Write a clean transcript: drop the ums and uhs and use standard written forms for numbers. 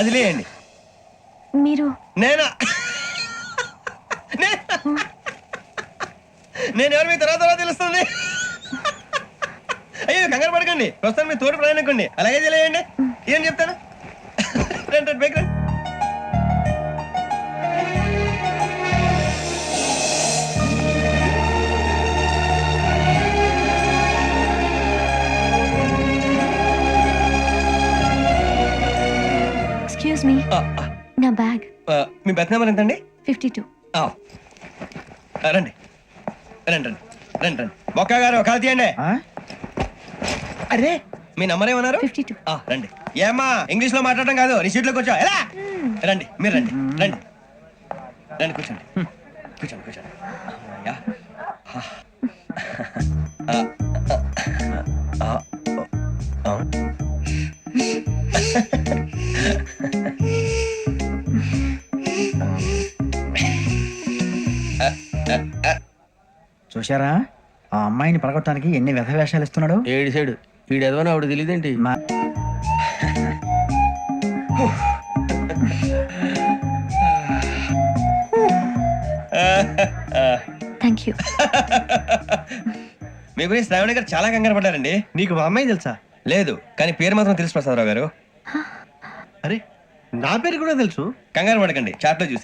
అది లేయండి. మీరు నేనా? నేను ఎవరు మీ తర్వాత తెలుస్తుంది. అయ్యో కంగారు పడకండి, ప్రస్తుతం మీ తోటి ప్రయాణకండి. అలాగే తెలియండి. ఏం చెప్తాను. రండి రండి, బైక్ రండి. ఎక్స్క్యూజ్ మీ, నా బ్యాగ్. మీ బెత్ నెంబర్ ఎంతండి? 52. రండి రండి రండి రండి రండి. మొక్క గారు కాల్ తీయండి. అరే మీ నంబర్ ఏమన్నారు? 52. రండి. ఏమ్మా ఇంగ్లీష్ లో మాట్లాడడం కాదు, నీ సీట్లోకి వచ్చా. ఎలా రండి, మీరు రండి రండి రండి, కూర్చోండి కూర్చోండి కూర్చోండి. అమ్మయ్యా. చూశారా ఆ అమ్మాయిని పడగొట్టడానికి ఎన్ని వ్యధ వేషాలు ఇస్తున్నాడు. ఏడు సైడు వీడు ఎదవని ఆవిడ తెలియదేంటి? Thank you. మీ గురించి శ్రావణి గారు చాలా కంగారు పడ్డారండి. నీకు మా అమ్మాయి తెలుసా? లేదు, కానీ పేరు మాత్రం తెలుసు ప్రసాదరావు గారు. అరే నా పేరు కూడా తెలుసు. కంగారు పడకండి, చాట్లో చూసి.